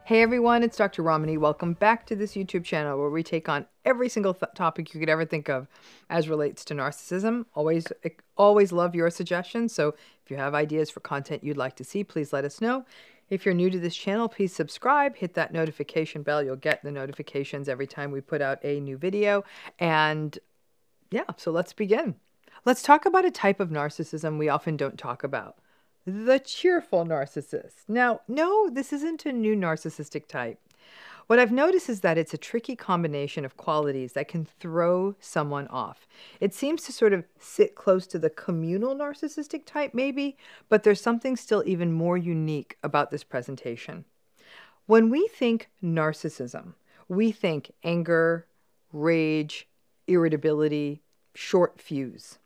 Hey everyone, it's Dr. Ramani. Welcome back to this YouTube channel where we take on every single topic you could ever think of as relates to narcissism. Always love your suggestions. So if you have ideas for content you'd like to see, please let us know. If you're new to this channel, please subscribe, hit that notification bell. You'll get the notifications every time we put out a new video. And yeah, so let's begin. Let's talk about a type of narcissism we often don't talk about. The cheerful narcissist. Now, no, this isn't a new narcissistic type. What I've noticed is that it's a tricky combination of qualities that can throw someone off. It seems to sort of sit close to the communal narcissistic type, maybe, but there's something still even more unique about this presentation. When we think narcissism, we think anger, rage, irritability, short fuse.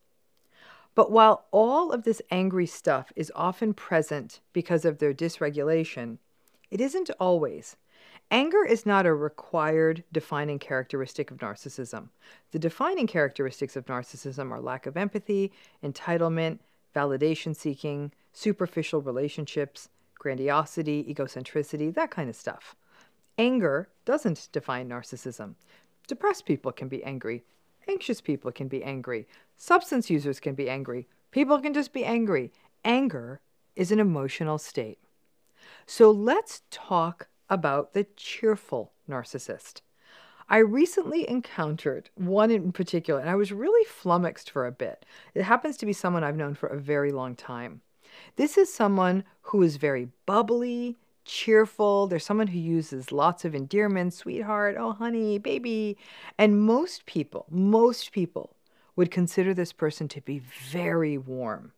But while all of this angry stuff is often present because of their dysregulation, it isn't always. Anger is not a required defining characteristic of narcissism. The defining characteristics of narcissism are lack of empathy, entitlement, validation seeking, superficial relationships, grandiosity, egocentricity, that kind of stuff. Anger doesn't define narcissism. Depressed people can be angry. Anxious people can be angry. Substance users can be angry. People can just be angry. Anger is an emotional state. So let's talk about the cheerful narcissist. I recently encountered one in particular, and I was really flummoxed for a bit. It happens to be someone I've known for a very long time. This is someone who is very bubbly, cheerful. There's someone who uses lots of endearment, sweetheart, oh honey, baby. And most people would consider this person to be very warm.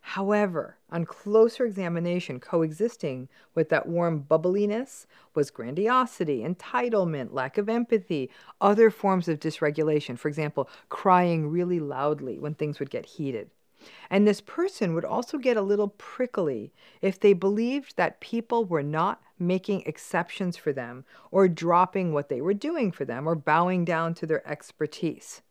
However, on closer examination, coexisting with that warm bubbliness was grandiosity, entitlement, lack of empathy, other forms of dysregulation. For example, crying really loudly when things would get heated. And this person would also get a little prickly if they believed that people were not making exceptions for them or dropping what they were doing for them or bowing down to their expertise.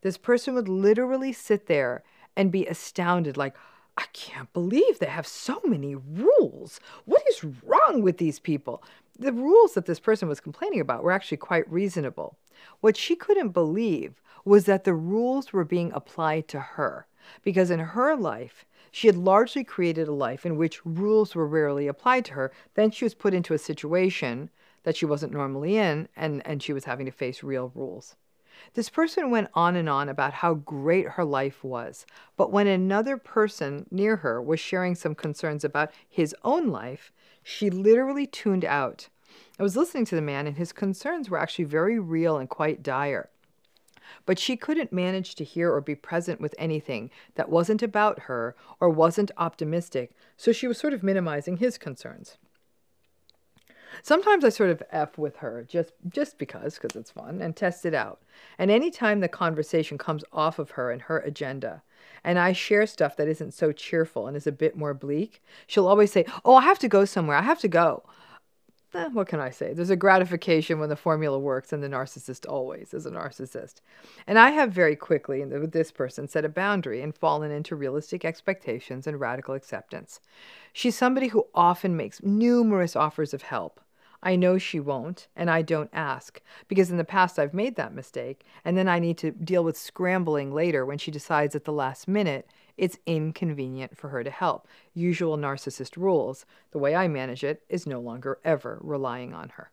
This person would literally sit there and be astounded, like, I can't believe they have so many rules. What is wrong with these people? The rules that this person was complaining about were actually quite reasonable. What she couldn't believe was that the rules were being applied to her. Because in her life, she had largely created a life in which rules were rarely applied to her. Then she was put into a situation that she wasn't normally in, and she was having to face real rules. This person went on and on about how great her life was. But when another person near her was sharing some concerns about his own life, she literally tuned out. I was listening to the man, and his concerns were actually very real and quite dire. But she couldn't manage to hear or be present with anything that wasn't about her or wasn't optimistic, so she was sort of minimizing his concerns. Sometimes I sort of F with her just because it's fun, and test it out. And anytime the conversation comes off of her and her agenda, and I share stuff that isn't so cheerful and is a bit more bleak, she'll always say, oh, I have to go somewhere. I have to go. What can I say? There's a gratification when the formula works, and the narcissist always is a narcissist. And I have very quickly, with this person, set a boundary and fallen into realistic expectations and radical acceptance. She's somebody who often makes numerous offers of help. I know she won't, and I don't ask, because in the past I've made that mistake, and then I need to deal with scrambling later when she decides at the last minute it's inconvenient for her to help. Usual narcissist rules. The way I manage it is no longer ever relying on her.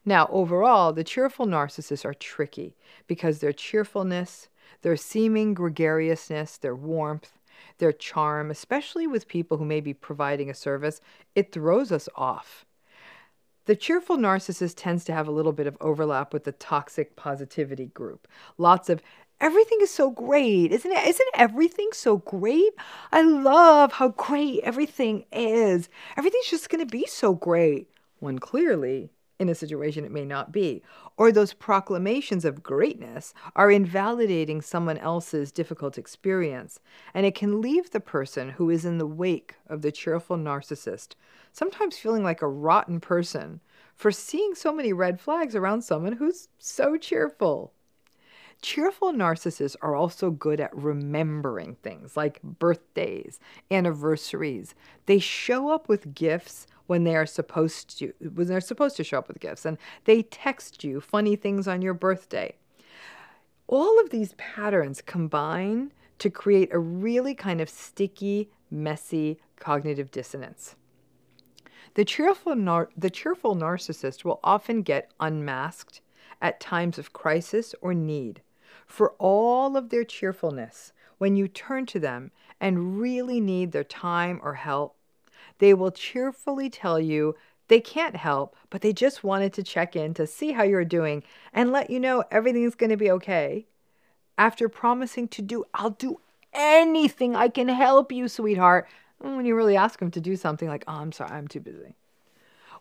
Now, overall, the cheerful narcissists are tricky because their cheerfulness, their seeming gregariousness, their warmth, their charm, especially with people who may be providing a service, it throws us off. The cheerful narcissist tends to have a little bit of overlap with the toxic positivity group. Lots of, everything is so great, isn't it? Isn't everything so great? I love how great everything is. Everything's just going to be so great. When clearly, in a situation it may not be. Or those proclamations of greatness are invalidating someone else's difficult experience. And it can leave the person who is in the wake of the cheerful narcissist sometimes feeling like a rotten person for seeing so many red flags around someone who's so cheerful. Cheerful narcissists are also good at remembering things like birthdays, anniversaries. They show up with gifts when they're supposed to show up with gifts, and they text you funny things on your birthday. All of these patterns combine to create a really kind of sticky, messy cognitive dissonance. The cheerful narcissist will often get unmasked at times of crisis or need. For all of their cheerfulness, when you turn to them and really need their time or help, they will cheerfully tell you they can't help, but they just wanted to check in to see how you're doing and let you know everything's going to be okay. After promising to do, I'll do anything I can help you, sweetheart. And when you really ask them to do something like, oh, I'm sorry, I'm too busy.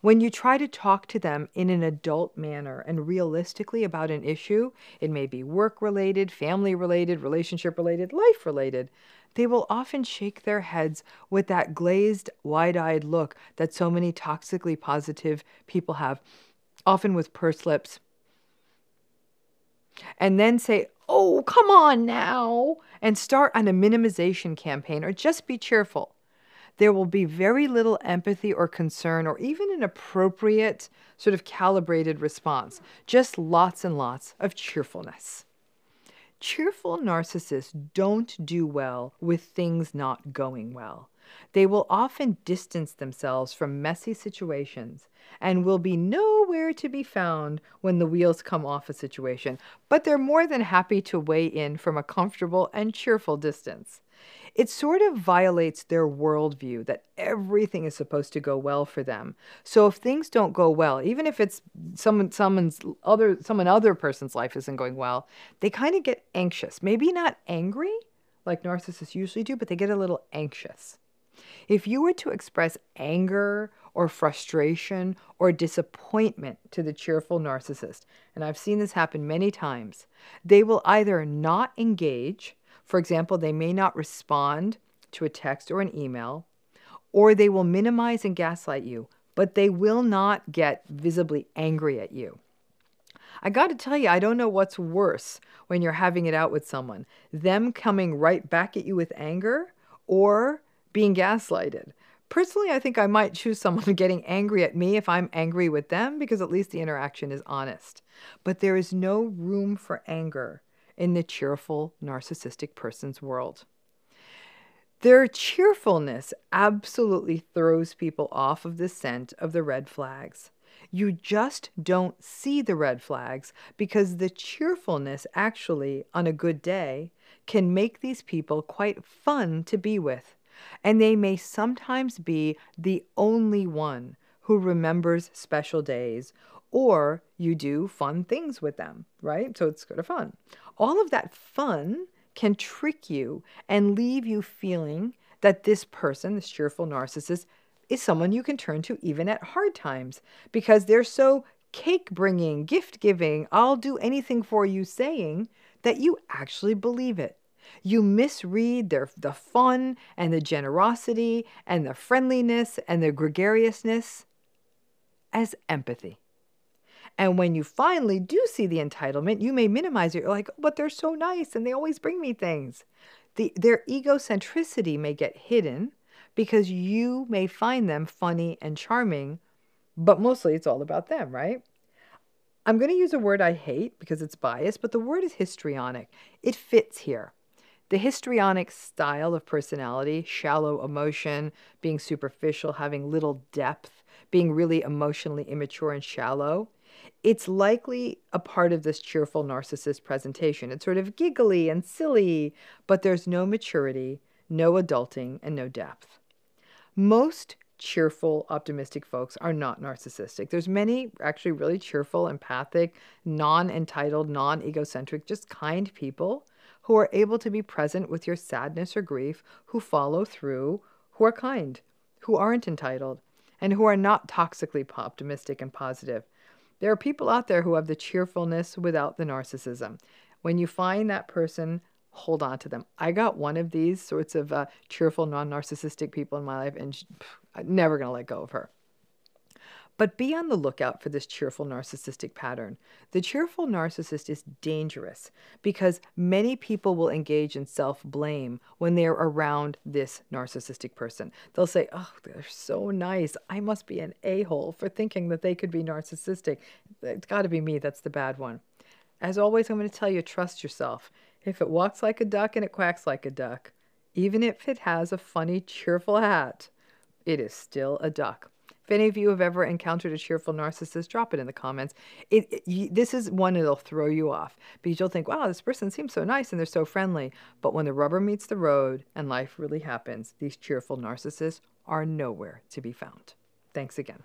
When you try to talk to them in an adult manner and realistically about an issue, it may be work-related, family-related, relationship-related, life-related, they will often shake their heads with that glazed, wide-eyed look that so many toxically positive people have, often with pursed lips, and then say, oh, come on now, and start on a minimization campaign or just be cheerful. There will be very little empathy or concern or even an appropriate sort of calibrated response, just lots and lots of cheerfulness. Cheerful narcissists don't do well with things not going well. They will often distance themselves from messy situations and will be nowhere to be found when the wheels come off a situation, but they're more than happy to weigh in from a comfortable and cheerful distance. It sort of violates their worldview that everything is supposed to go well for them. So if things don't go well, even if it's someone other person's life isn't going well, they kind of get anxious. Maybe not angry like narcissists usually do, but they get a little anxious. If you were to express anger or frustration or disappointment to the cheerful narcissist, and I've seen this happen many times, they will either not engage. For example, they may not respond to a text or an email, or they will minimize and gaslight you, but they will not get visibly angry at you. I got to tell you, I don't know what's worse when you're having it out with someone, them coming right back at you with anger or being gaslighted. Personally, I think I might choose someone getting angry at me if I'm angry with them, because at least the interaction is honest. But there is no room for anger in the cheerful narcissistic person's world. Their cheerfulness absolutely throws people off of the scent of the red flags. You just don't see the red flags because the cheerfulness actually, on a good day, can make these people quite fun to be with. And they may sometimes be the only one who remembers special days, or you do fun things with them, right? So it's sort of fun. All of that fun can trick you and leave you feeling that this person, this cheerful narcissist, is someone you can turn to even at hard times because they're so cake-bringing, gift-giving, I'll do anything for you saying that you actually believe it. You misread the fun and the generosity and the friendliness and the gregariousness as empathy. And when you finally do see the entitlement, you may minimize it. You're like, but they're so nice and they always bring me things. Their egocentricity may get hidden because you may find them funny and charming, but mostly it's all about them, right? I'm going to use a word I hate because it's biased, but the word is histrionic. It fits here. The histrionic style of personality, shallow emotion, being superficial, having little depth, being really emotionally immature and shallow, it's likely a part of this cheerful narcissist presentation. It's sort of giggly and silly, but there's no maturity, no adulting, and no depth. Most cheerful, optimistic folks are not narcissistic. There's many actually really cheerful, empathic, non-entitled, non-egocentric, just kind people who are able to be present with your sadness or grief, who follow through, who are kind, who aren't entitled, and who are not toxically optimistic and positive. There are people out there who have the cheerfulness without the narcissism. When you find that person, hold on to them. I got one of these sorts of cheerful, non-narcissistic people in my life, and I'm never going to let go of her. But be on the lookout for this cheerful narcissistic pattern. The cheerful narcissist is dangerous because many people will engage in self-blame when they're around this narcissistic person. They'll say, oh, they're so nice. I must be an a-hole for thinking that they could be narcissistic. It's got to be me. That's the bad one. As always, I'm going to tell you, trust yourself. If it walks like a duck and it quacks like a duck, even if it has a funny, cheerful hat, it is still a duck. If any of you have ever encountered a cheerful narcissist, drop it in the comments. This is one that'll throw you off because you'll think, wow, this person seems so nice and they're so friendly. But when the rubber meets the road and life really happens, these cheerful narcissists are nowhere to be found. Thanks again.